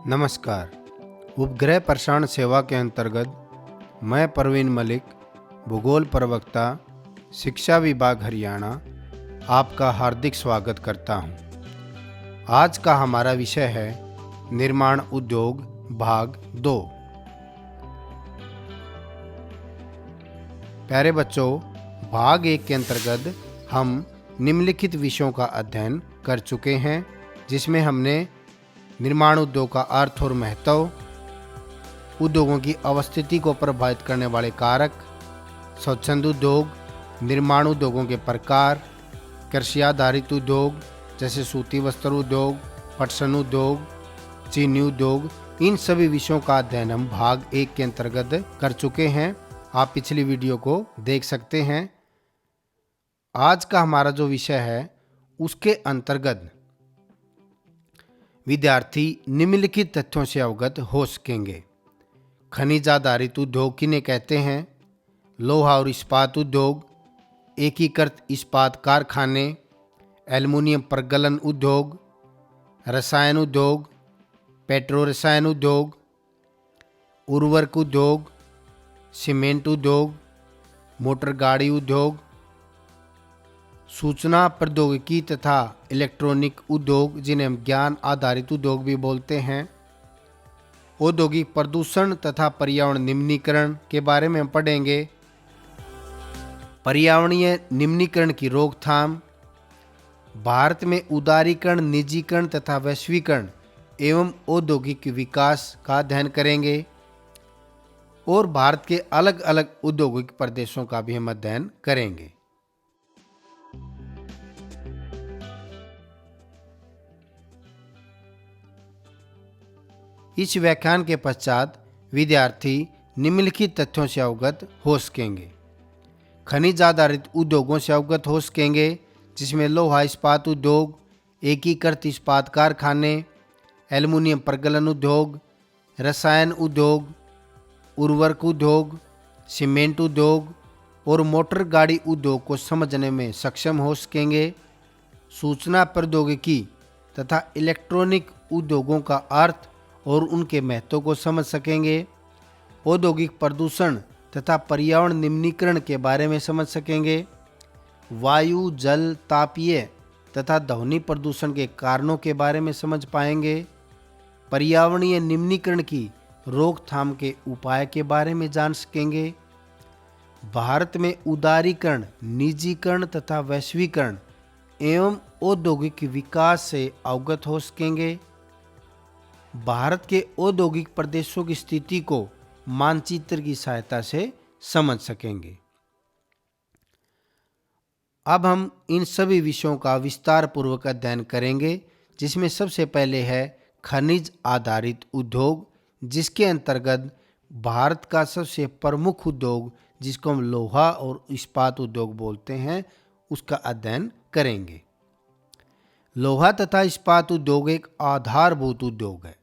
नमस्कार। उपग्रह प्रसारण सेवा के अंतर्गत मैं परवीन मलिक, भूगोल प्रवक्ता, शिक्षा विभाग हरियाणा, आपका हार्दिक स्वागत करता हूं। आज का हमारा विषय है निर्माण उद्योग भाग 2। प्यारे बच्चों, भाग 1 के अंतर्गत हम निम्नलिखित विषयों का अध्ययन कर चुके हैं, जिसमें हमने निर्माण उद्योग का अर्थ और महत्व, उद्योगों की अवस्थिति को प्रभावित करने वाले कारक, स्वच्छंद उद्योग, निर्माण उद्योगों के प्रकार, कृषि आधारित उद्योग जैसे सूती वस्त्र उद्योग, पटसन उद्योग, चीनी उद्योग, इन सभी विषयों का अध्ययन हम भाग 1 के अंतर्गत कर चुके हैं। आप पिछली वीडियो को देख सकते हैं। आज का हमारा जो विषय है उसके अंतर्गत विद्यार्थी निम्नलिखित तथ्यों से अवगत हो सकेंगे। खनिज आधारित उद्योग किन्हें कहते हैं? लोहा और इस्पात उद्योग, एकीकृत इस्पात कारखाने, एल्युमिनियम प्रगलन उद्योग, रसायन उद्योग, पेट्रो रसायन उद्योग, उर्वरक उद्योग, सीमेंट उद्योग, मोटर गाड़ी उद्योग, सूचना प्रौद्योगिकी तथा इलेक्ट्रॉनिक उद्योग जिन्हें हम ज्ञान आधारित उद्योग भी बोलते हैं, औद्योगिक प्रदूषण तथा पर्यावरण निम्नीकरण के बारे में हम पढ़ेंगे, पर्यावरणीय निम्नीकरण की रोकथाम, भारत में उदारीकरण, निजीकरण तथा वैश्वीकरण एवं औद्योगिक विकास का अध्ययन करेंगे और भारत के अलग अलग औद्योगिक प्रदेशों का भी हम अध्ययन करेंगे। इस व्याख्यान के पश्चात विद्यार्थी निम्नलिखित तथ्यों से अवगत हो सकेंगे। खनिज आधारित उद्योगों से अवगत हो सकेंगे, जिसमें लोहा इस्पात उद्योग, एकीकृत इस्पात कारखाने, एल्युमिनियम प्रगलन उद्योग, रसायन उद्योग, उर्वरक उद्योग, सीमेंट उद्योग और मोटर गाड़ी उद्योग को समझने में सक्षम हो सकेंगे। सूचना प्रौद्योगिकी तथा इलेक्ट्रॉनिक उद्योगों का अर्थ और उनके महत्व को समझ सकेंगे। औद्योगिक प्रदूषण तथा पर्यावरण निम्नीकरण के बारे में समझ सकेंगे। वायु, जल, तापीय तथा ध्वनि प्रदूषण के कारणों के बारे में समझ पाएंगे। पर्यावरणीय निम्नीकरण की रोकथाम के उपाय के बारे में जान सकेंगे। भारत में उदारीकरण, निजीकरण तथा वैश्वीकरण एवं औद्योगिक विकास से अवगत हो सकेंगे। भारत के औद्योगिक प्रदेशों की स्थिति को मानचित्र की सहायता से समझ सकेंगे। अब हम इन सभी विषयों का विस्तार पूर्वक अध्ययन करेंगे, जिसमें सबसे पहले है खनिज आधारित उद्योग, जिसके अंतर्गत भारत का सबसे प्रमुख उद्योग, जिसको हम लोहा और इस्पात उद्योग बोलते हैं, उसका अध्ययन करेंगे। लोहा तथा इस्पात उद्योग एक आधारभूत उद्योग है,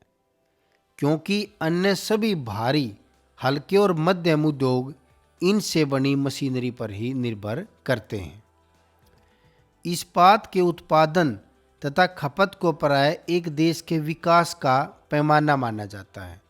क्योंकि अन्य सभी भारी, हल्के और मध्यम उद्योग इनसे बनी मशीनरी पर ही निर्भर करते हैं। इस्पात के उत्पादन तथा खपत को प्राय एक देश के विकास का पैमाना माना जाता है।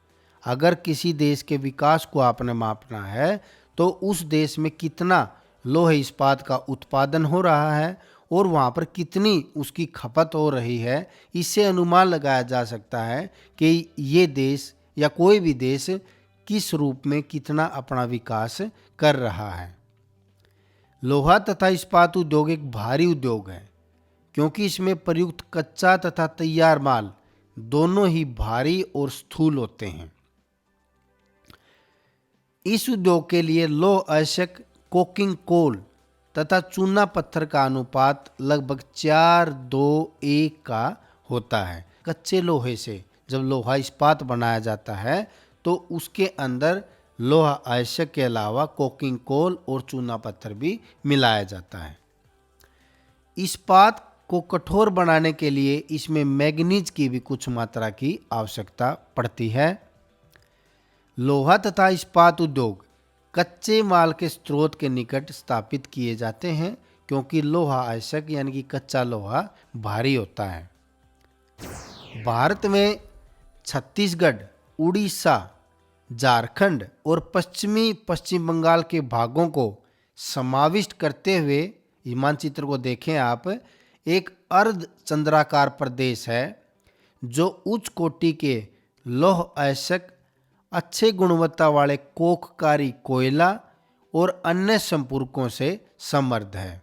अगर किसी देश के विकास को आपने मापना है तो उस देश में कितना लोहे इस्पात का उत्पादन हो रहा है और वहाँ पर कितनी उसकी खपत हो रही है, इससे अनुमान लगाया जा सकता है कि ये देश या कोई भी देश किस रूप में कितना अपना विकास कर रहा है। लोहा तथा इस्पात उद्योग एक भारी उद्योग है, क्योंकि इसमें प्रयुक्त कच्चा तथा तैयार माल दोनों ही भारी और स्थूल होते हैं। इस उद्योग के लिए लौह अयस्क, कोकिंग कोल तथा चूना पत्थर का अनुपात लगभग 4:2:1 का होता है। कच्चे लोहे से जब लोहा इस्पात बनाया जाता है तो उसके अंदर लोहा अयस्क के अलावा कोकिंग कोल और चूना पत्थर भी मिलाया जाता है। इस्पात को कठोर बनाने के लिए इसमें मैग्नीज की भी कुछ मात्रा की आवश्यकता पड़ती है। लोहा तथा इस्पात उद्योग कच्चे माल के स्रोत के निकट स्थापित किए जाते हैं, क्योंकि लोहा अयस्क यानी कि कच्चा लोहा भारी होता है। भारत में छत्तीसगढ़, उड़ीसा, झारखंड और पश्चिम बंगाल के भागों को समाविष्ट करते हुए, इस मानचित्र को देखें आप, एक अर्ध चंद्राकार प्रदेश है जो उच्च कोटि के लौह अयस्क, अच्छे गुणवत्ता वाले कोखकारी कोयला और अन्य संपूरकों से समृद्ध है,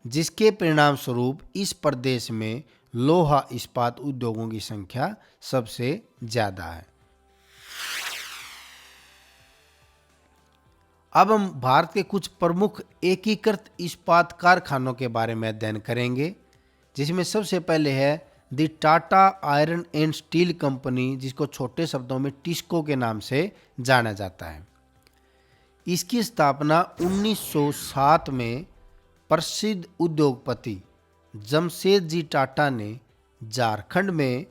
जिसके परिणाम स्वरूप इस प्रदेश में लोहा इस्पात उद्योगों की संख्या सबसे ज्यादा है। अब हम भारत के कुछ प्रमुख एकीकृत इस्पात कारखानों के बारे में अध्ययन करेंगे, जिसमें सबसे पहले है the Tata iron and steel company, जिसको छोटे शब्दों में टिस्को के नाम से जाना जाता है। इसकी स्थापना 1907 में प्रसिद्ध उद्योगपति जमशेदजी टाटा ने झारखंड में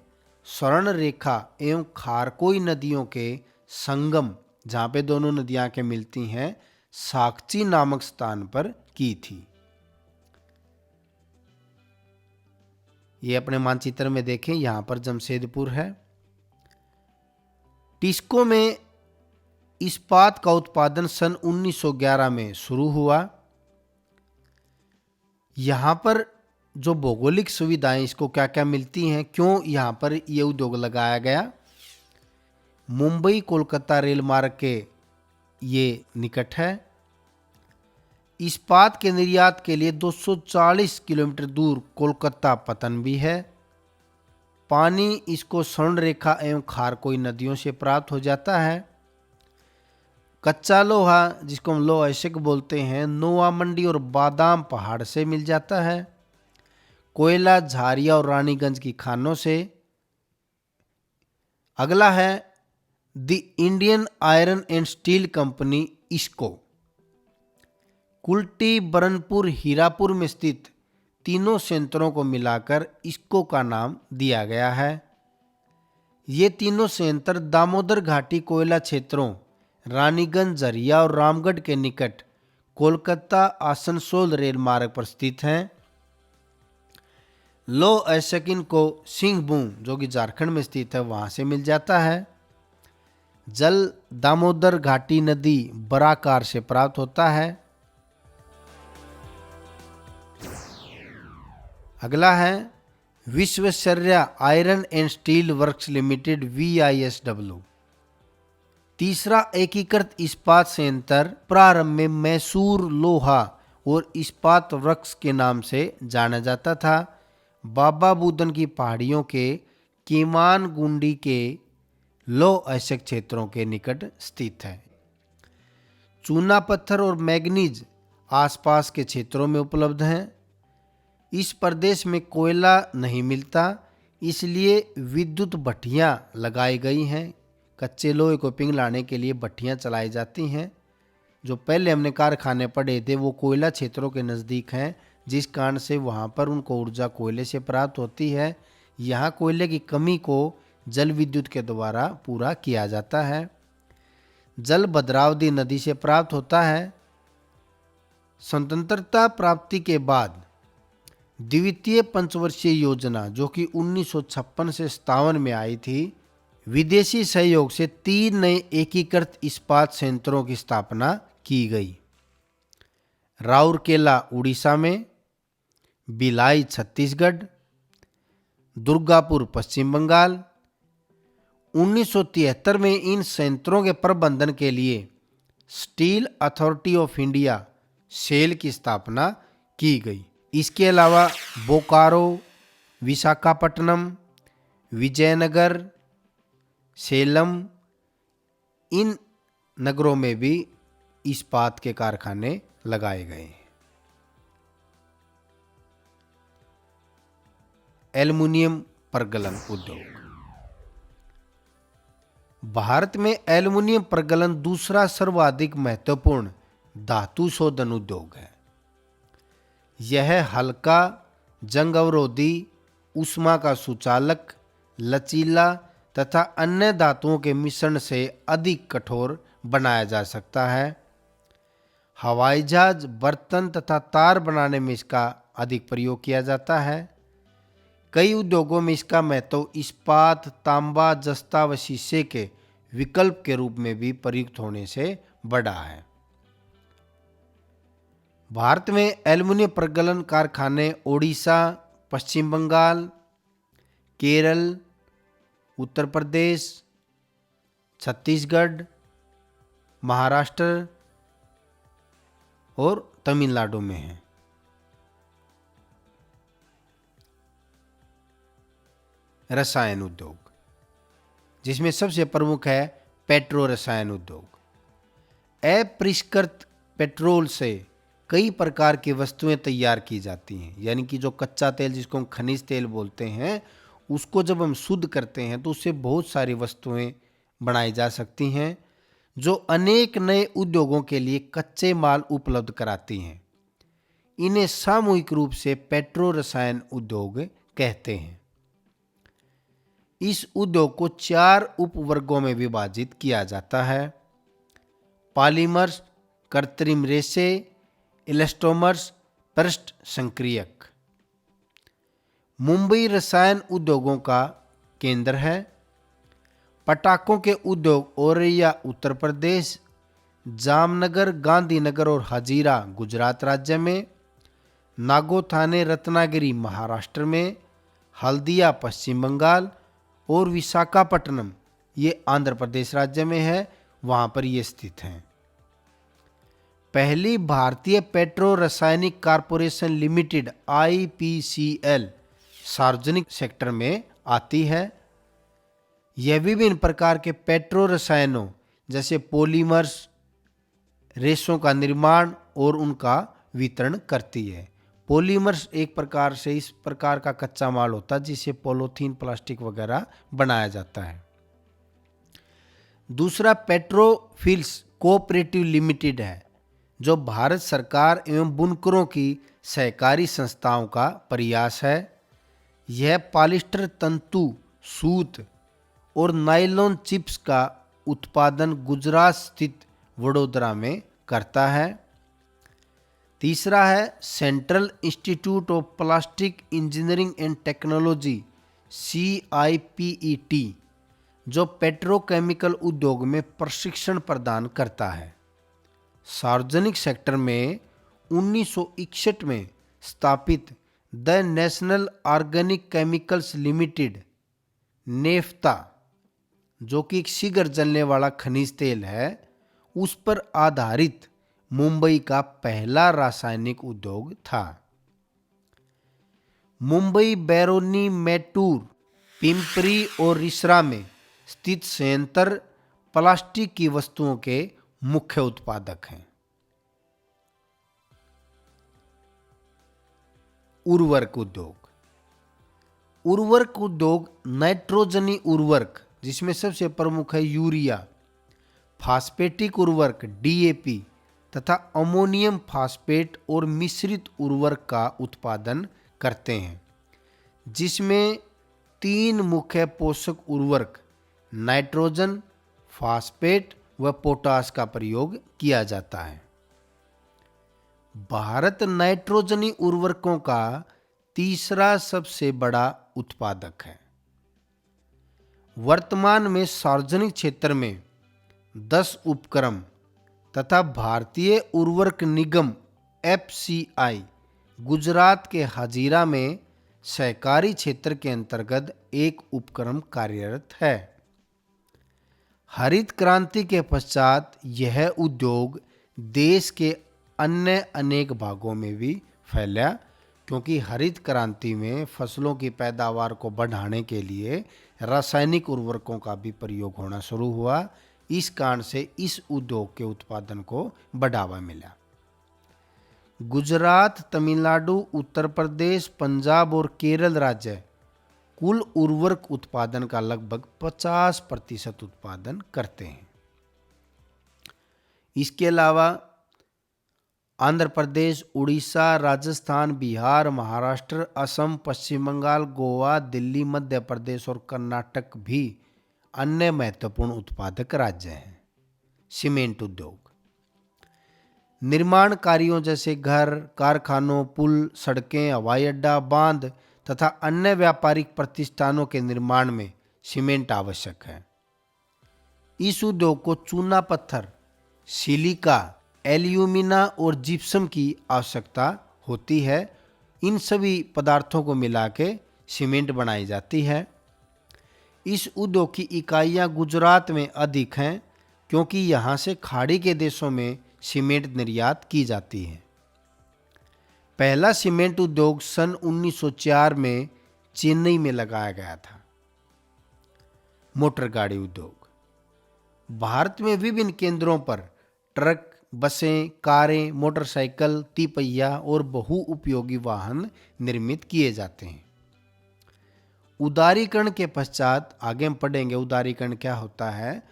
स्वर्ण रेखा एवं खारकोई नदियों के संगम, जहाँ पे दोनों नदियाँ के मिलती हैं, साकची नामक स्थान पर की थी। ये अपने मानचित्र में देखें, यहाँ पर जमशेदपुर है। टिस्को में इस्पात का उत्पादन सन 1911 में शुरू हुआ। यहाँ पर जो भौगोलिक सुविधाएं इसको क्या क्या मिलती हैं, क्यों यहाँ पर ये उद्योग लगाया गया, मुंबई कोलकाता रेल मार्ग के ये निकट है। इस्पात के निर्यात के लिए 240 किलोमीटर दूर कोलकाता पतन भी है। पानी इसको स्वर्ण रेखा एवं खारकोई नदियों से प्राप्त हो जाता है। कच्चा लोहा, जिसको हम लोह अयस्क बोलते हैं, नोआ मंडी और बादाम पहाड़ से मिल जाता है। कोयला झारिया और रानीगंज की खानों से। अगला है the Indian iron and steel company, इसको कुल्टी, बरनपुर, हीरापुर में स्थित तीनों संयंत्रों को मिलाकर इसको का नाम दिया गया है। ये तीनों संयंत्र दामोदर घाटी कोयला क्षेत्रों, रानीगंज, झरिया और रामगढ़ के निकट कोलकाता आसनसोल रेल मार्ग पर स्थित हैं। लो अयस्क को सिंहभूम, जो कि झारखंड में स्थित है, वहां से मिल जाता है। जल दामोदर घाटी नदी बराकार से प्राप्त होता है। अगला है Visvesvaraya iron and steel works limited, VISW। तीसरा एकीकृत इस्पात संयंत्र प्रारंभ में मैसूर लोहा और इस्पात वर्क्स के नाम से जाना जाता था। बाबा बुदन की पहाड़ियों के केमान गुंडी के लौह अयस्क क्षेत्रों के निकट स्थित है। चूना पत्थर और मैग्नीज आसपास के क्षेत्रों में उपलब्ध हैं। इस प्रदेश में कोयला नहीं मिलता, इसलिए विद्युत भट्टियां लगाई गई हैं। कच्चे लोहे को पिघलाने के लिए भट्टियां चलाई जाती हैं। जो पहले हमने कारखाने पढ़े थे वो कोयला क्षेत्रों के नज़दीक हैं, जिस कारण से वहाँ पर उनको ऊर्जा कोयले से प्राप्त होती है। यहाँ कोयले की कमी को जल विद्युत के द्वारा पूरा किया जाता है। जल भद्रावती नदी से प्राप्त होता है। स्वतंत्रता प्राप्ति के बाद द्वितीय पंचवर्षीय योजना, जो कि 1956 से 57 में आई थी, विदेशी सहयोग से 3 नए एकीकृत इस्पात संयंत्रों की स्थापना की गई। राउरकेला उड़ीसा में, भिलाई छत्तीसगढ़, दुर्गापुर पश्चिम बंगाल। 1973 में इन संयंत्रों के प्रबंधन के लिए steel authority of India, SAIL की स्थापना की गई। इसके अलावा बोकारो, विशाखापट्टनम, विजयनगर, सेलम, इन नगरों में भी इस्पात के कारखाने लगाए गए। एल्युमिनियम प्रगलन उद्योग। भारत में एल्युमिनियम प्रगलन दूसरा सर्वाधिक महत्वपूर्ण धातु शोधन उद्योग है। यह हल्का, जंग अवरोधी, ऊष्मा का सुचालक, लचीला तथा अन्य धातुओं के मिश्रण से अधिक कठोर बनाया जा सकता है। हवाई जहाज, बर्तन तथा तार बनाने में इसका अधिक प्रयोग किया जाता है। कई उद्योगों में इसका महत्व इस्पात, तांबा, जस्ता व शीशे के विकल्प के रूप में भी प्रयुक्त होने से बढ़ा है। भारत में एल्युमिनियम प्रगलन कारखाने ओडिशा, पश्चिम बंगाल, केरल, उत्तर प्रदेश, छत्तीसगढ़, महाराष्ट्र और तमिलनाडु में है। रसायन उद्योग, जिसमें सबसे प्रमुख है पेट्रो रसायन उद्योग। अपरिष्कृत पेट्रोल से कई प्रकार की वस्तुएं तैयार की जाती हैं, यानी कि जो कच्चा तेल जिसको हम खनिज तेल बोलते हैं, उसको जब हम शुद्ध करते हैं तो उससे बहुत सारी वस्तुएं बनाई जा सकती हैं, जो अनेक नए उद्योगों के लिए कच्चे माल उपलब्ध कराती हैं। इन्हें सामूहिक रूप से पेट्रो रसायन उद्योग कहते हैं। इस उद्योग को 4 उपवर्गों में विभाजित किया जाता है: पॉलीमर्स, कृत्रिम रेशे, इलास्टोमर्स, पृष्ठ संक्रियक। मुंबई रसायन उद्योगों का केंद्र है। पटाखों के उद्योग औरैया उत्तर प्रदेश, जामनगर, गांधीनगर और हजीरा गुजरात राज्य में, नागोथाने रत्नागिरी महाराष्ट्र में, हल्दिया पश्चिम बंगाल और विशाखापट्टनम ये आंध्र प्रदेश राज्य में है, वहां पर ये स्थित हैं। पहली भारतीय पेट्रो रासायनिक कॉरपोरेशन लिमिटेड IPCL सार्वजनिक सेक्टर में आती है। यह विभिन्न प्रकार के पेट्रो रसायनों जैसे पॉलीमर्स, रेशों का निर्माण और उनका वितरण करती है। पॉलीमर्स एक प्रकार से इस प्रकार का कच्चा माल होता है जिससे पॉलीथीन, प्लास्टिक वगैरह बनाया जाता है। दूसरा पेट्रोफिल्स कोऑपरेटिव लिमिटेड है, जो भारत सरकार एवं बुनकरों की सहकारी संस्थाओं का प्रयास है। यह पॉलिस्टर तंतु, सूत और नायलॉन चिप्स का उत्पादन गुजरात स्थित वडोदरा में करता है। तीसरा है central institute of plastic engineering and technology CIPET, जो पेट्रोकेमिकल उद्योग में प्रशिक्षण प्रदान करता है। सार्वजनिक सेक्टर में 1961 में स्थापित the national organic chemicals limited naphtha, जो कि एक शीघ्र जलने वाला खनिज तेल है, उस पर आधारित मुंबई का पहला रासायनिक उद्योग था। मुंबई, बैरोनी, मैटूर, पिंपरी और रिसरा में स्थित संयंत्र प्लास्टिक की वस्तुओं के मुख्य उत्पादक हैं। उर्वरक उद्योग। उर्वरक उद्योग नाइट्रोजनी उर्वरक, जिसमें सबसे प्रमुख है यूरिया, फास्फेटिक उर्वरक DAP तथा अमोनियम फास्फेट और मिश्रित उर्वरक का उत्पादन करते हैं, जिसमें 3 मुख्य पोषक उर्वरक नाइट्रोजन, फास्फेट व पोटास का प्रयोग किया जाता है। भारत नाइट्रोजनी उर्वरकों का तीसरा सबसे बड़ा उत्पादक है। वर्तमान में सार्वजनिक क्षेत्र में 10 उपक्रम तथा भारतीय उर्वरक निगम FCI गुजरात के हजीरा में सहकारी क्षेत्र के अंतर्गत एक उपक्रम कार्यरत है। हरित क्रांति के पश्चात यह उद्योग देश के अन्य अनेक भागों में भी फैला, क्योंकि हरित क्रांति में फसलों की पैदावार को बढ़ाने के लिए रासायनिक उर्वरकों का भी प्रयोग होना शुरू हुआ। इस कारण से इस उद्योग के उत्पादन को बढ़ावा मिला। गुजरात, तमिलनाडु, उत्तर प्रदेश, पंजाब और केरल राज्य कुल उर्वरक उत्पादन का लगभग 50% उत्पादन करते हैं। इसके अलावा आंध्र प्रदेश, उड़ीसा, राजस्थान, बिहार, महाराष्ट्र, असम, पश्चिम बंगाल, गोवा, दिल्ली, मध्य प्रदेश और कर्नाटक भी अन्य महत्वपूर्ण उत्पादक राज्य हैं। सीमेंट उद्योग। निर्माण कार्यों जैसे घर, कारखानों, पुल, सड़कें, हवाई अड्डा, बांध तथा अन्य व्यापारिक प्रतिष्ठानों के निर्माण में सीमेंट आवश्यक है। इस उद्योग को चूना पत्थर, सिलिका, एल्यूमिना और जिप्सम की आवश्यकता होती है। इन सभी पदार्थों को मिला के सीमेंट बनाई जाती है। इस उद्योग की इकाइयां गुजरात में अधिक हैं क्योंकि यहाँ से खाड़ी के देशों में सीमेंट निर्यात की जाती है। पहला सीमेंट उद्योग सन 1904 में चेन्नई में लगाया गया था। मोटर गाड़ी उद्योग भारत में विभिन्न केंद्रों पर ट्रक, बसें, कारें, मोटरसाइकिल, तिपहिया और बहुउपयोगी वाहन निर्मित किए जाते हैं। उदारीकरण के पश्चात, आगे हम पढ़ेंगे उदारीकरण क्या होता है।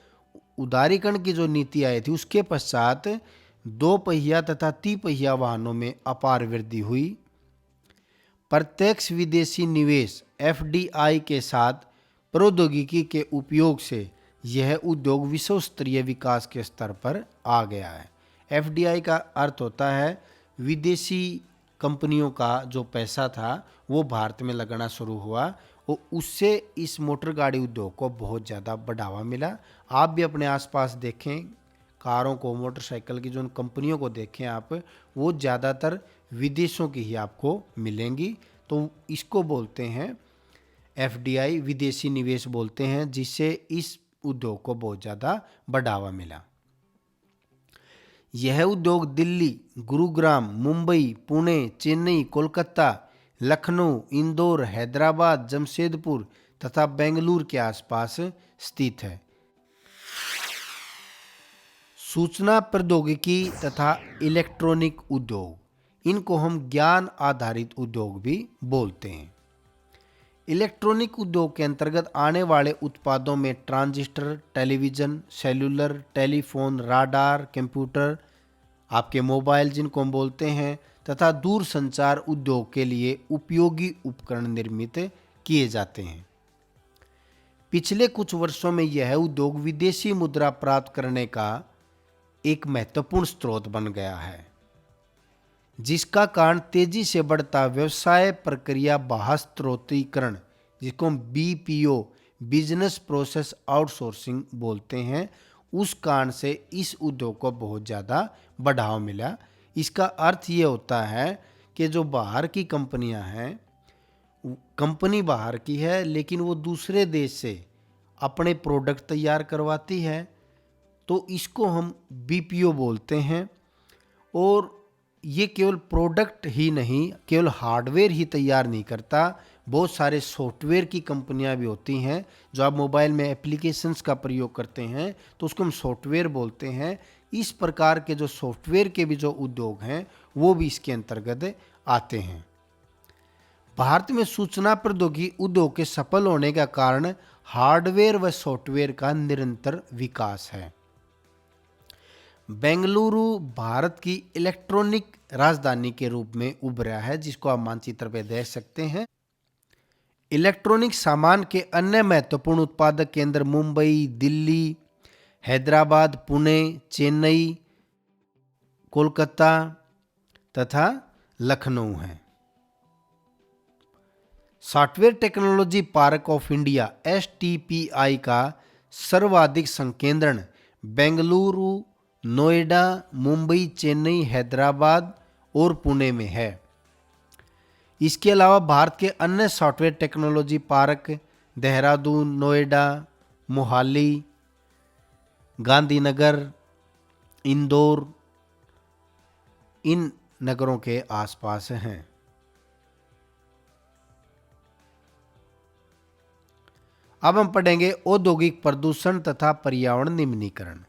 उदारीकरण की जो नीति आई थी उसके पश्चात दो पहिया तथा तिपहिया वाहनों में अपार वृद्धि हुई। प्रत्यक्ष विदेशी निवेश एफडीआई के साथ प्रौद्योगिकी के उपयोग से यह उद्योग विश्व स्तरीय विकास के स्तर पर आ गया है। एफडीआई का अर्थ होता है विदेशी कंपनियों का जो पैसा था वो भारत में लगना शुरू हुआ और उससे इस मोटर गाड़ी उद्योग को बहुत ज़्यादा बढ़ावा मिला। आप भी अपने आसपास देखें, कारों को, मोटरसाइकिल की जो कंपनियों को देखें आप, वो ज़्यादातर विदेशों की ही आपको मिलेंगी। तो इसको बोलते हैं एफडीआई, विदेशी निवेश बोलते हैं, जिससे इस उद्योग को बहुत ज़्यादा बढ़ावा मिला। यह उद्योग दिल्ली, गुरुग्राम, मुंबई, पुणे, चेन्नई, कोलकाता, लखनऊ, इंदौर, हैदराबाद, जमशेदपुर तथा बेंगलुरु के आसपास स्थित है। सूचना प्रौद्योगिकी तथा इलेक्ट्रॉनिक उद्योग, इनको हम ज्ञान आधारित उद्योग भी बोलते हैं। इलेक्ट्रॉनिक उद्योग के अंतर्गत आने वाले उत्पादों में transistor, television, cellular, telephone, radar, computer, आपके मोबाइल जिनको हम बोलते हैं, तथा दूर संचार उद्योग के लिए उपयोगी उपकरण निर्मित किए जाते हैं। पिछले कुछ वर्षों में यह उद्योग विदेशी मुद्रा प्राप्त करने का एक महत्वपूर्ण स्रोत बन गया है, जिसका कारण तेजी से बढ़ता व्यवसाय प्रक्रिया बाह्यस्त्रोतीकरण, जिसको हम बीपीओ, बिजनेस प्रोसेस आउटसोर्सिंग बोलते हैं, उस कारण से इस उद्योग को बहुत ज़्यादा बढ़ावा मिला। इसका अर्थ ये होता है कि जो बाहर की कंपनियां हैं, कंपनी बाहर की है लेकिन वो दूसरे देश से अपने प्रोडक्ट तैयार करवाती है, तो इसको हम बीपीओ बोलते हैं। और ये केवल प्रोडक्ट ही नहीं, केवल हार्डवेयर ही तैयार नहीं करता, बहुत सारे सॉफ्टवेयर की कंपनियां भी होती हैं। जो आप मोबाइल में एप्लीकेशंस का प्रयोग करते हैं तो उसको हम सॉफ्टवेयर बोलते हैं। इस प्रकार के जो सॉफ्टवेयर के भी जो उद्योग हैं वो भी इसके अंतर्गत आते हैं। भारत में सूचना प्रौद्योगिकी उद्योग के सफल होने का कारण हार्डवेयर व सॉफ्टवेयर का निरंतर विकास है। बेंगलुरु भारत की इलेक्ट्रॉनिक राजधानी के रूप में उभरा है, जिसको आप मानचित्र पे देख सकते हैं। इलेक्ट्रॉनिक सामान के अन्य महत्वपूर्ण उत्पादक केंद्र मुंबई, दिल्ली, हैदराबाद, पुणे, चेन्नई, कोलकाता तथा लखनऊ हैं। Software technology park of India STPI का सर्वाधिक संकेंद्रण बेंगलुरु, नोएडा, मुंबई, चेन्नई, हैदराबाद और पुणे में है। इसके अलावा भारत के अन्य software technology park Dehradun, Noida, Mohali, Gandhinagar, Indore, इन नगरों के आसपास हैं। अब हम पढ़ेंगे औद्योगिक प्रदूषण तथा पर्यावरण निम्नीकरण।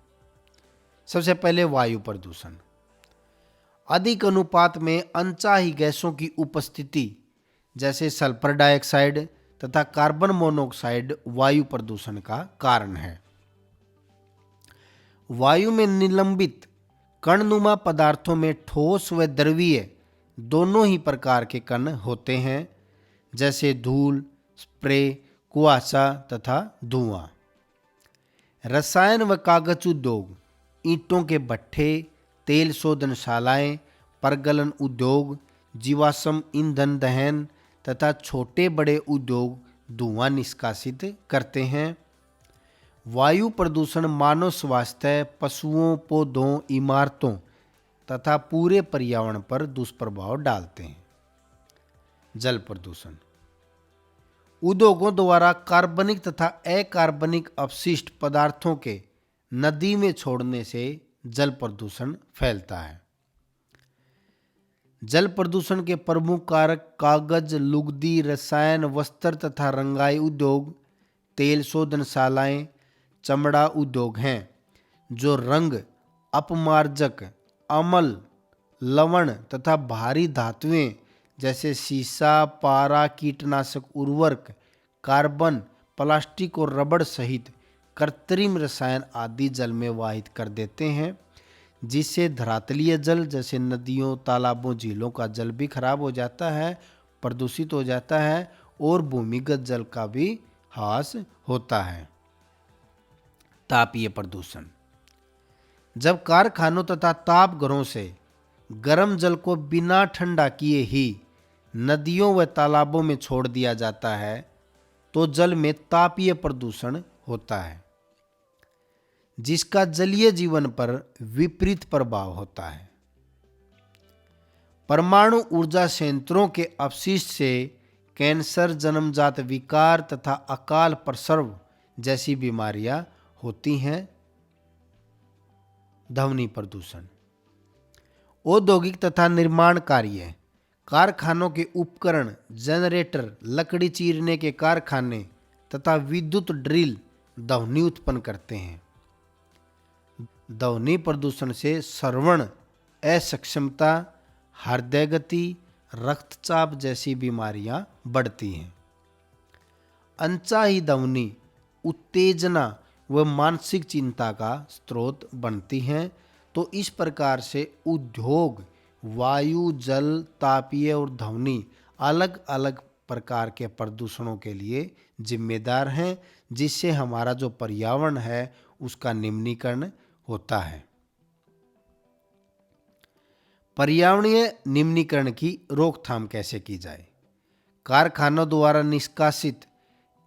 सबसे पहले वायु प्रदूषण। अधिक अनुपात में अनचाही गैसों की उपस्थिति जैसे सल्फर डाइऑक्साइड तथा कार्बन मोनोऑक्साइड वायु प्रदूषण का कारण है। वायु में निलंबित कणनुमा पदार्थों में ठोस व द्रवीय दोनों ही प्रकार के कण होते हैं, जैसे धूल, स्प्रे, कुआसा तथा धुआं। रसायन व कागज उद्योग, ईंटों के भट्ठे, तेल शोधनशालाएं, परगलन उद्योग, जीवाश्म ईंधन दहन, तथा छोटे बड़े उद्योग धुआं निष्कासित करते हैं। वायु प्रदूषण मानव स्वास्थ्य, पशुओं, पौधों, इमारतों तथा पूरे पर्यावरण पर दुष्प्रभाव डालते हैं। जल प्रदूषण उद्योगों द्वारा कार्बनिक तथा अकार्बनिक अपशिष्ट पदार्थों के नदी में छोड़ने से जल प्रदूषण फैलता है। जल प्रदूषण के प्रमुख कारक कागज, लुगदी, रसायन, वस्त्र तथा रंगाई उद्योग, तेल शोधनशालाएं, चमड़ा उद्योग हैं, जो रंग, अपमार्जक, अम्ल, लवण तथा भारी धातुएं जैसे सीसा, पारा, कीटनाशक उर्वरक, कार्बन, प्लास्टिक और रबड़ सहित कृत्रिम रसायन आदि जल में वाहित कर देते हैं, जिससे धरातलीय जल जैसे नदियों, तालाबों, झीलों का जल भी खराब हो जाता है, प्रदूषित हो जाता है और भूमिगत जल का भी ह्रास होता है। तापीय प्रदूषण जब कारखानों तथा ताप घरों से गर्म जल को बिना ठंडा किए ही नदियों व तालाबों में छोड़ दिया जाता है तो जल में तापीय प्रदूषण होता है, जिसका जलीय जीवन पर विपरीत प्रभाव होता है। परमाणु ऊर्जा संयंत्रों के अपशिष्ट से कैंसर, जन्मजात विकार तथा अकाल प्रसव जैसी बीमारियां होती हैं। ध्वनि प्रदूषण औद्योगिक तथा निर्माण कार्य, कारखानों के उपकरण, जनरेटर, लकड़ी चीरने के कारखाने तथा विद्युत ड्रिल ध्वनि उत्पन्न करते हैं। ध्वनि प्रदूषण से श्रवण असक्षमता, हृदय गति, रक्तचाप जैसी बीमारियां बढ़ती हैं। अनचाही ध्वनि उत्तेजना व मानसिक चिंता का स्रोत बनती हैं। तो इस प्रकार से उद्योग वायु, जल, तापीय और ध्वनि अलग अलग प्रकार के प्रदूषणों के लिए जिम्मेदार हैं, जिससे हमारा जो पर्यावरण है उसका निम्नीकरण होता है। पर्यावरणीय निम्नीकरण की रोकथाम कैसे की जाए? कारखानों द्वारा निष्कासित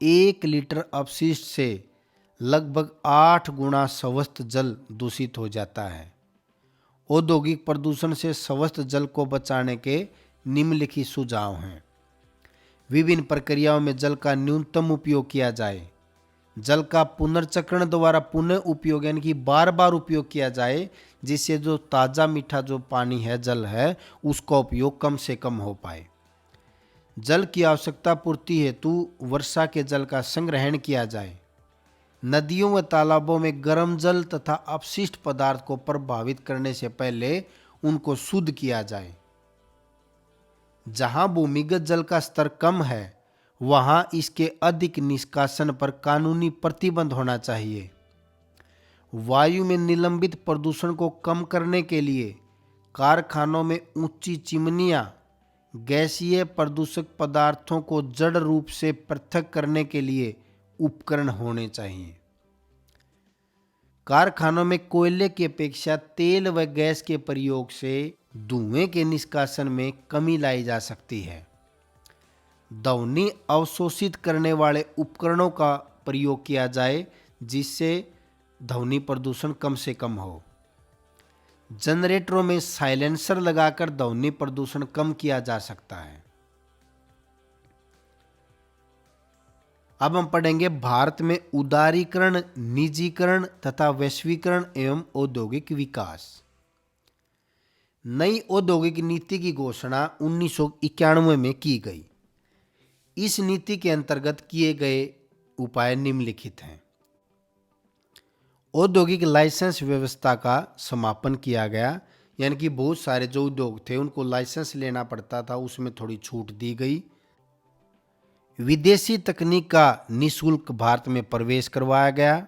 1 लीटर अपशिष्ट से लगभग 8 गुना स्वस्थ जल दूषित हो जाता है। औद्योगिक प्रदूषण से स्वस्थ जल को बचाने के निम्नलिखित सुझाव हैं। विभिन्न प्रक्रियाओं में जल का न्यूनतम उपयोग किया जाए। जल का पुनर्चक्रण द्वारा पुनः उपयोग यानी कि बार बार उपयोग किया जाए, जिससे जो ताज़ा मीठा जो पानी है, जल है, उसका उपयोग कम से कम हो पाए। जल की आवश्यकता पूर्ति हेतु वर्षा के जल का संग्रहण किया जाए। नदियों व तालाबों में गर्म जल तथा अपशिष्ट पदार्थ को प्रभावित करने से पहले उनको शुद्ध किया जाए। जहां भूमिगत जल का स्तर कम है वहां इसके अधिक निष्कासन पर कानूनी प्रतिबंध होना चाहिए। वायु में निलंबित प्रदूषण को कम करने के लिए कारखानों में ऊंची चिमनियां, गैसीय प्रदूषक पदार्थों को जड़ रूप से पृथक करने के लिए उपकरण होने चाहिए। कारखानों में कोयले की अपेक्षा तेल व गैस के प्रयोग से धुएं के निष्कासन में कमी लाई जा सकती है। ध्वनि अवशोषित करने वाले उपकरणों का प्रयोग किया जाए, जिससे ध्वनि प्रदूषण कम से कम हो। जनरेटरों में साइलेंसर लगाकर ध्वनि प्रदूषण कम किया जा सकता है। अब हम पढ़ेंगे भारत में उदारीकरण, निजीकरण तथा वैश्वीकरण एवं औद्योगिक विकास। नई औद्योगिक नीति की घोषणा 1991 में की गई। इस नीति के अंतर्गत किए गए उपाय निम्नलिखित हैं। औद्योगिक लाइसेंस व्यवस्था का समापन किया गया, यानी कि बहुत सारे जो उद्योग थे उनको लाइसेंस लेना पड़ता था, उसमें थोड़ी छूट दी गई। विदेशी तकनीक का निःशुल्क भारत में प्रवेश करवाया गया।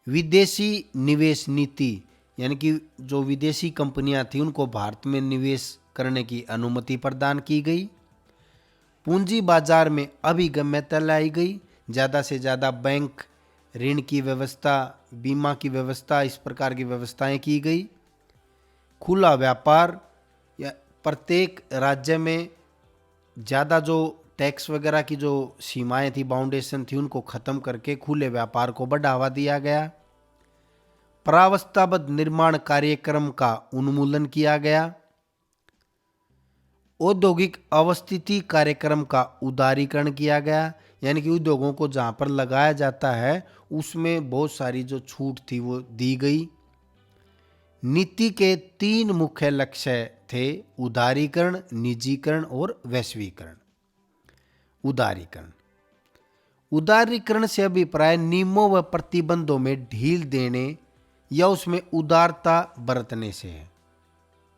विदेशी निवेश नीति, यानी कि जो विदेशी कंपनियां थी उनको भारत में निवेश करने की अनुमति प्रदान की गई। पूंजी बाजार में अभिगम्यता लाई गई। ज़्यादा से ज़्यादा बैंक ऋण की व्यवस्था, बीमा की व्यवस्था, इस प्रकार की व्यवस्थाएं की गई। खुला व्यापार, या प्रत्येक राज्य में ज़्यादा जो टैक्स वगैरह की जो सीमाएं थी, बाउंडेशन थी, उनको ख़त्म करके खुले व्यापार को बढ़ावा दिया गया। प्रावस्थाबद्ध निर्माण कार्यक्रम का उन्मूलन किया गया। औद्योगिक अवस्थिति कार्यक्रम का उदारीकरण किया गया, यानी कि उद्योगों को जहाँ पर लगाया जाता है उसमें बहुत सारी जो छूट थी वो दी गई। नीति के 3 मुख्य लक्ष्य थे: उदारीकरण, निजीकरण और वैश्वीकरण। उदारीकरण से अभिप्राय नियमों व प्रतिबंधों में ढील देने या उसमें उदारता बरतने से है।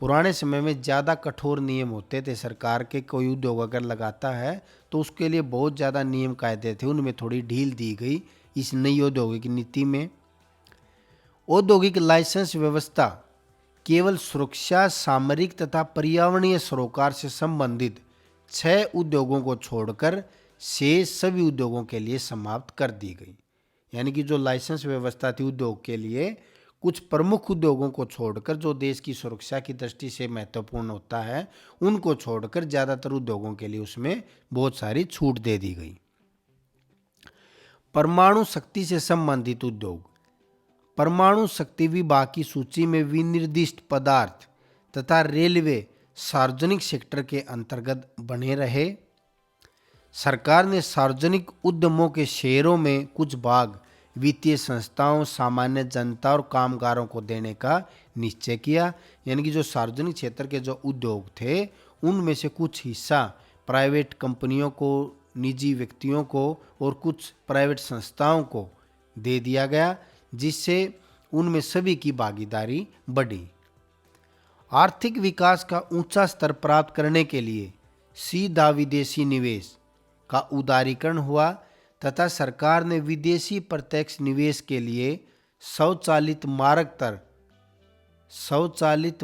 पुराने समय में ज़्यादा कठोर नियम होते थे सरकार के, कोई उद्योग अगर लगाता है तो उसके लिए बहुत ज़्यादा नियम कायदे थे, उनमें थोड़ी ढील दी गई इस नई औद्योगिक नीति में। औद्योगिक लाइसेंस व्यवस्था केवल सुरक्षा, सामरिक तथा पर्यावरणीय सरोकार से संबंधित 6 उद्योगों को छोड़कर शेष सभी उद्योगों के लिए समाप्त कर दी गई। यानी कि जो लाइसेंस व्यवस्था थी उद्योग के लिए, कुछ प्रमुख उद्योगों को छोड़कर, जो देश की सुरक्षा की दृष्टि से महत्वपूर्ण होता है, उनको छोड़कर ज़्यादातर उद्योगों के लिए उसमें बहुत सारी छूट दे दी गई। परमाणु शक्ति से संबंधित उद्योग। परमाणु शक्ति विभाग की सूची में विनिर्दिष्ट पदार्थ तथा रेलवे सार्वजनिक सेक्टर के अंतर्गत बने रहे। सरकार ने सार्वजनिक उद्यमों के शेयरों में कुछ भाग वित्तीय संस्थाओं, सामान्य जनता और कामगारों को देने का निश्चय किया। यानी कि जो सार्वजनिक क्षेत्र के जो उद्योग थे उनमें से कुछ हिस्सा प्राइवेट कंपनियों को, निजी व्यक्तियों को और कुछ प्राइवेट संस्थाओं को दे दिया गया, जिससे उनमें सभी की भागीदारी बढ़ी। आर्थिक विकास का ऊंचा स्तर प्राप्त करने के लिए सीधा विदेशी निवेश का उदारीकरण हुआ तथा सरकार ने विदेशी प्रत्यक्ष निवेश के लिए स्वचालित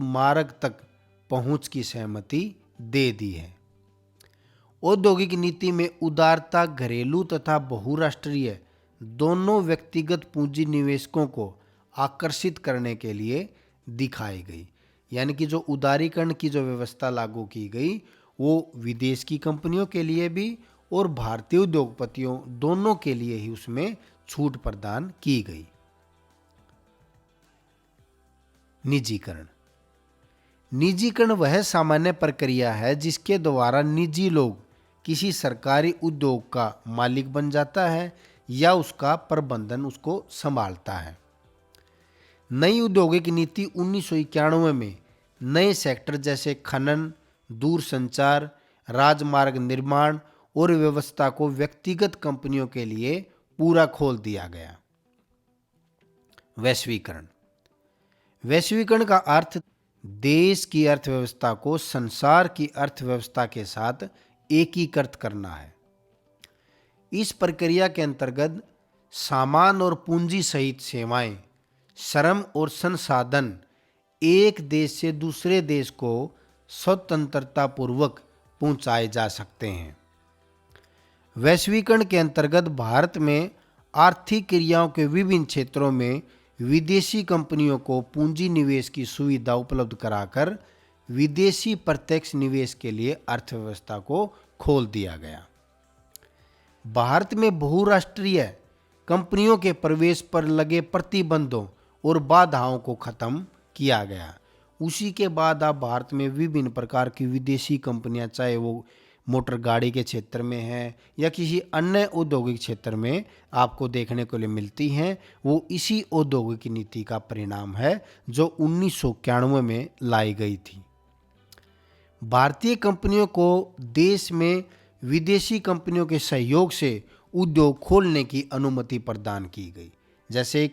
मार्ग तक पहुंच की सहमति दे दी है। औद्योगिक नीति में उदारता घरेलू तथा बहुराष्ट्रीय दोनों व्यक्तिगत पूंजी निवेशकों को आकर्षित करने के लिए दिखाई गई। यानी कि जो उदारीकरण की जो व्यवस्था लागू की गई वो विदेश की कंपनियों के लिए भी और भारतीय उद्योगपतियों दोनों के लिए ही उसमें छूट प्रदान की गई। निजीकरण वह सामान्य प्रक्रिया है जिसके द्वारा निजी लोग किसी सरकारी उद्योग का मालिक बन जाता है या उसका प्रबंधन उसको संभालता है। नई औद्योगिक नीति 1991 में नए सेक्टर जैसे खनन, दूरसंचार, राजमार्ग निर्माण और व्यवस्था को व्यक्तिगत कंपनियों के लिए पूरा खोल दिया गया। वैश्वीकरण का अर्थ देश की अर्थव्यवस्था को संसार की अर्थव्यवस्था के साथ एकीकृत करना है। इस प्रक्रिया के अंतर्गत सामान और पूंजी सहित सेवाएं, श्रम और संसाधन एक देश से दूसरे देश को स्वतंत्रता पूर्वक पहुंचाए जा सकते हैं। वैश्वीकरण के अंतर्गत भारत में आर्थिक क्रियाओं के विभिन्न क्षेत्रों में विदेशी कंपनियों को पूंजी निवेश की सुविधा उपलब्ध कराकर विदेशी प्रत्यक्ष निवेश के लिए अर्थव्यवस्था को खोल दिया गया। भारत में बहुराष्ट्रीय कंपनियों के प्रवेश पर लगे प्रतिबंधों और बाधाओं को खत्म किया गया। उसी के बाद अब भारत में विभिन्न प्रकार की विदेशी कंपनियां, चाहे वो मोटर गाड़ी के क्षेत्र में है या किसी अन्य औद्योगिक क्षेत्र में आपको देखने को लिए मिलती हैं, वो इसी औद्योगिक नीति का परिणाम है जो 1991 में लाई गई थी। भारतीय कंपनियों को देश में विदेशी कंपनियों के सहयोग से उद्योग खोलने की अनुमति प्रदान की गई। जैसे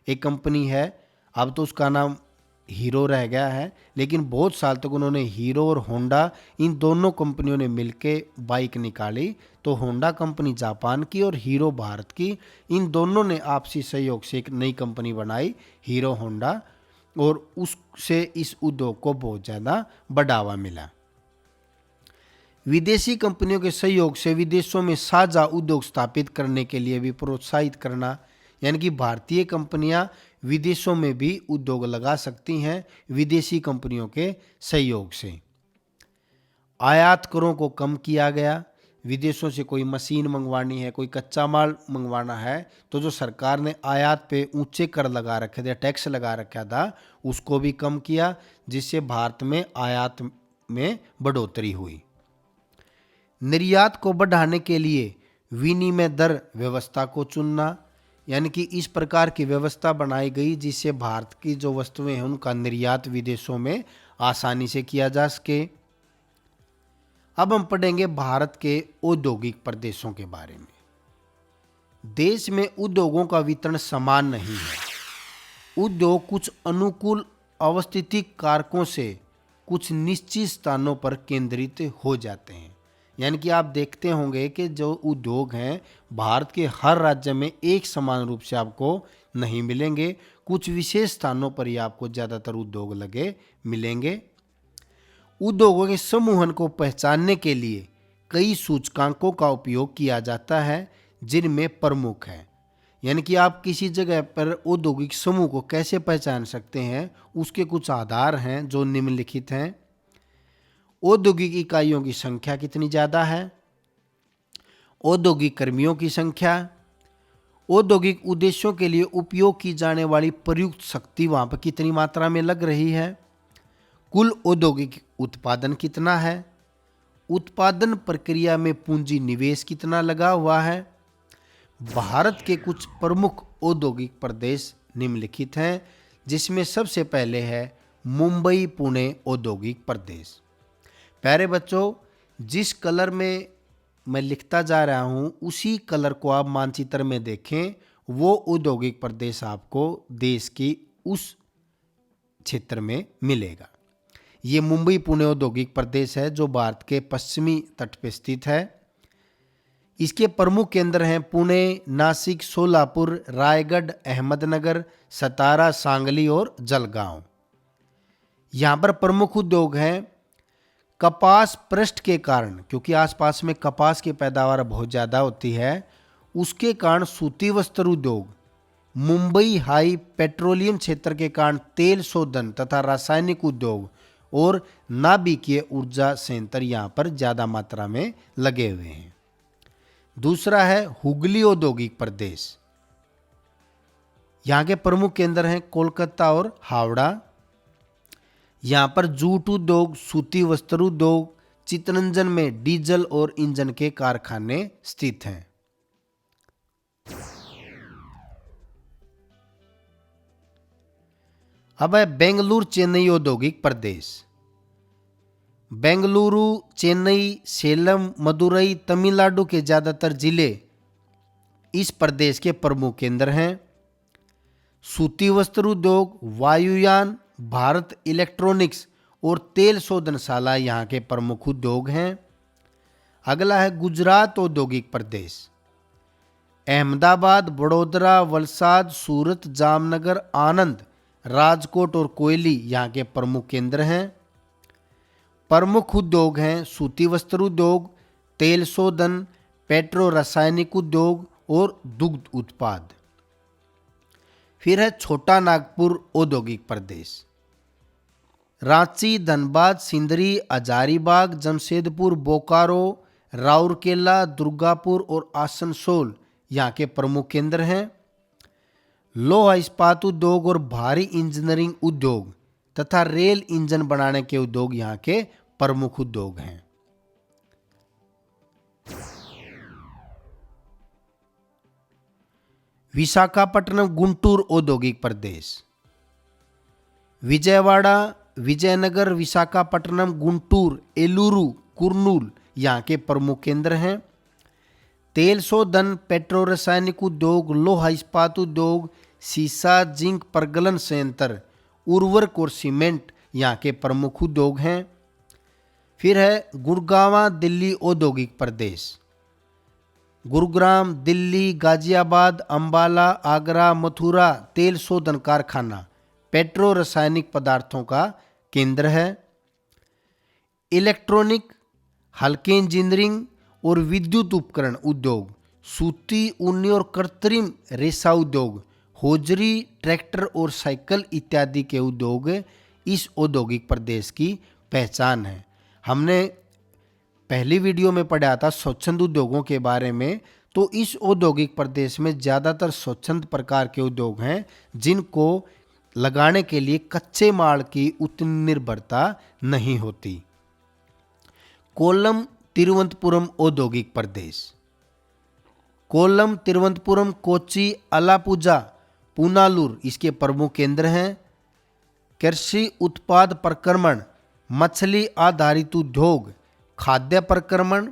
एक कंपनी है, अब तो उसका नाम हीरो रह गया है, लेकिन बहुत साल तक उन्होंने हीरो और होंडा, इन दोनों कंपनियों ने मिलके बाइक निकाली। तो होंडा कंपनी जापान की और हीरो भारत की, इन दोनों ने आपसी सहयोग से एक नई कंपनी बनाई, हीरो होंडा, और उससे इस उद्योग को बहुत ज़्यादा बढ़ावा मिला। विदेशी कंपनियों के सहयोग से विदेशों में साझा उद्योग स्थापित करने के लिए भी प्रोत्साहित करना, यानी कि भारतीय कंपनियां विदेशों में भी उद्योग लगा सकती हैं विदेशी कंपनियों के सहयोग से। आयात करों को कम किया गया। विदेशों से कोई मशीन मंगवानी है, कोई कच्चा माल मंगवाना है, तो जो सरकार ने आयात पे ऊंचे कर लगा रखे थे, टैक्स लगा रखा था, उसको भी कम किया, जिससे भारत में आयात में बढ़ोतरी हुई। निर्यात को बढ़ाने के लिए विनिमय दर व्यवस्था को चुनना, यानी कि इस प्रकार की व्यवस्था बनाई गई जिससे भारत की जो वस्तुएं हैं उनका निर्यात विदेशों में आसानी से किया जा सके। अब हम पढ़ेंगे भारत के औद्योगिक प्रदेशों के बारे में। देश में उद्योगों का वितरण समान नहीं है। उद्योग कुछ अनुकूल अवस्थितिक कारकों से कुछ निश्चित स्थानों पर केंद्रित हो जाते हैं। यानी कि आप देखते होंगे कि जो उद्योग हैं भारत के हर राज्य में एक समान रूप से आपको नहीं मिलेंगे, कुछ विशेष स्थानों पर ही आपको ज़्यादातर उद्योग लगे मिलेंगे। उद्योगों के समूहन को पहचानने के लिए कई सूचकांकों का उपयोग किया जाता है जिनमें प्रमुख है। यानी कि आप किसी जगह पर औद्योगिक समूह को कैसे पहचान सकते हैं, उसके कुछ आधार हैं जो निम्नलिखित हैं। औद्योगिक इकाइयों की संख्या कितनी ज़्यादा है, औद्योगिक कर्मियों की संख्या, औद्योगिक उद्देश्यों के लिए उपयोग की जाने वाली प्रयुक्त शक्ति वहाँ पर कितनी मात्रा में लग रही है, कुल औद्योगिक उत्पादन कितना है, उत्पादन प्रक्रिया में पूंजी निवेश कितना लगा हुआ है। भारत के कुछ प्रमुख औद्योगिक प्रदेश निम्नलिखित हैं, जिसमें सबसे पहले है मुंबई पुणे औद्योगिक प्रदेश। प्यारे बच्चों, जिस कलर में मैं लिखता जा रहा हूँ उसी कलर को आप मानचित्र में देखें, वो औद्योगिक प्रदेश आपको देश की उस क्षेत्र में मिलेगा। ये मुंबई पुणे औद्योगिक प्रदेश है जो भारत के पश्चिमी तट पर स्थित है। इसके प्रमुख केंद्र हैं पुणे, नासिक, सोलापुर, रायगढ़, अहमदनगर, सतारा, सांगली और जलगांव। यहाँ पर प्रमुख उद्योग हैं कपास पृष्ठ के कारण, क्योंकि आसपास में कपास की पैदावार बहुत ज़्यादा होती है, उसके कारण सूती वस्त्र उद्योग, मुंबई हाई पेट्रोलियम क्षेत्र के कारण तेल शोधन तथा रासायनिक उद्योग और नाभिकीय ऊर्जा संयंत्र यहाँ पर ज़्यादा मात्रा में लगे हुए हैं। दूसरा है हुगली औद्योगिक प्रदेश। यहाँ के प्रमुख केंद्र हैं कोलकाता और हावड़ा। यहाँ पर जूट उद्योग, सूती वस्त्र उद्योग, चितरंजन में डीजल और इंजन के कारखाने स्थित हैं। अब है बेंगलुरु चेन्नई औद्योगिक प्रदेश। बेंगलुरु, चेन्नई, सेलम, मदुरई, तमिलनाडु के ज़्यादातर जिले इस प्रदेश के प्रमुख केंद्र हैं। सूती वस्त्र उद्योग, वायुयान, भारत इलेक्ट्रॉनिक्स और तेल शोधनशाला यहाँ के प्रमुख उद्योग हैं। अगला है गुजरात औद्योगिक प्रदेश। अहमदाबाद, वडोदरा, वलसाड, सूरत, जामनगर, आनंद, राजकोट और कोयली यहाँ के प्रमुख केंद्र हैं। प्रमुख उद्योग हैं सूती वस्त्र उद्योग, तेल शोधन, पेट्रो रासायनिक उद्योग और दुग्ध उत्पाद। फिर है छोटा नागपुर औद्योगिक प्रदेश। रांची, धनबाद, सिंदरी, हजारीबाग, जमशेदपुर, बोकारो, राउरकेला, दुर्गापुर और आसनसोल यहाँ के प्रमुख केंद्र हैं। लोहा इस्पात उद्योग और भारी इंजीनियरिंग उद्योग तथा रेल इंजन बनाने के उद्योग यहाँ के प्रमुख उद्योग हैं। विशाखापट्टनम गुंटूर औद्योगिक प्रदेश। विजयवाड़ा, विजयनगर, विशाखापट्टनम, गुंटूर, एलुरु, कुर्नूल यहाँ के प्रमुख केंद्र हैं। तेल शोधन, पेट्रो रासायनिक उद्योग, लोहा इस्पात उद्योग, सीसा, जिंक प्रगलन संयंत्र, उर्वरक और सीमेंट यहाँ के प्रमुख उद्योग हैं। फिर है गुड़गांव दिल्ली औद्योगिक प्रदेश। गुरुग्राम, दिल्ली, गाजियाबाद, अंबाला, आगरा, मथुरा तेल शोधन कारखाना, पेट्रो रासायनिक पदार्थों का केंद्र है। इलेक्ट्रॉनिक, हल्के इंजीनियरिंग और विद्युत उपकरण उद्योग, सूती, ऊनी और कृत्रिम रेशा उद्योग, होजरी, ट्रैक्टर और साइकिल इत्यादि के उद्योग इस औद्योगिक प्रदेश की पहचान है। हमने पहली वीडियो में पढ़ा था स्वच्छंद उद्योगों के बारे में। तो इस औद्योगिक प्रदेश में ज़्यादातर स्वच्छंद प्रकार के उद्योग हैं जिनको लगाने के लिए कच्चे माल की उतनी निर्भरता नहीं होती। कोल्लम तिरुवनंतपुरम औद्योगिक प्रदेश। कोल्लम, तिरुवनंतपुरम, कोच्चि, अलापुझा, पुनालूर इसके प्रमुख केंद्र हैं। कृषि उत्पाद प्रक्रमण, मछली आधारित उद्योग, खाद्य प्रक्रमण,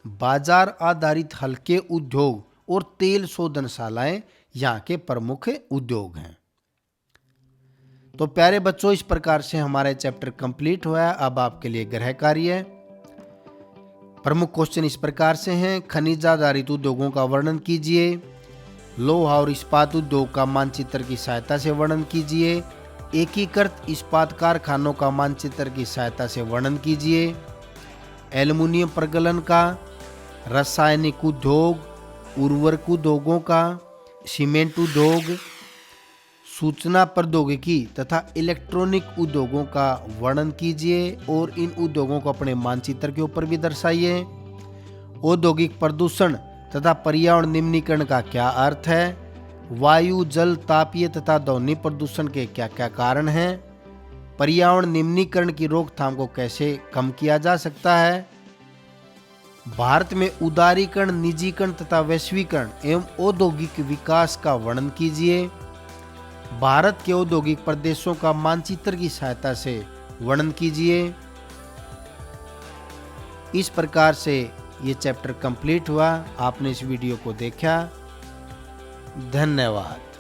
बाजार आधारित हल्के उद्योग और तेल शोधनशालाएं यहाँ के प्रमुख उद्योग हैं। तो प्यारे बच्चों, इस प्रकार से हमारा चैप्टर कंप्लीट हुआ है। अब आपके लिए गृह कार्य है। प्रमुख क्वेश्चन इस प्रकार से हैं। खनिज आधारित उद्योगों का वर्णन कीजिए। लोहा और इस्पात उद्योग का मानचित्र की सहायता से वर्णन कीजिए। एकीकृत इस्पात कारखानों का मानचित्र की सहायता से वर्णन कीजिए। एल्युमिनियम प्रगलन का, रासायनिक उद्योग, उर्वरक उद्योगों का, सीमेंट उद्योग, सूचना प्रौद्योगिकी तथा इलेक्ट्रॉनिक उद्योगों का वर्णन कीजिए और इन उद्योगों को अपने मानचित्र के ऊपर भी दर्शाइए। औद्योगिक प्रदूषण तथा पर्यावरण निम्नीकरण का क्या अर्थ है? वायु, जल, तापीय तथा ध्वनि प्रदूषण के क्या क्या कारण हैं? पर्यावरण निम्नीकरण की रोकथाम को कैसे कम किया जा सकता है? भारत में उदारीकरण, निजीकरण तथा वैश्वीकरण एवं औद्योगिक विकास का वर्णन कीजिए। भारत के औद्योगिक प्रदेशों का मानचित्र की सहायता से वर्णन कीजिए। इस प्रकार से ये चैप्टर कंप्लीट हुआ। आपने इस वीडियो को देखा। धन्यवाद।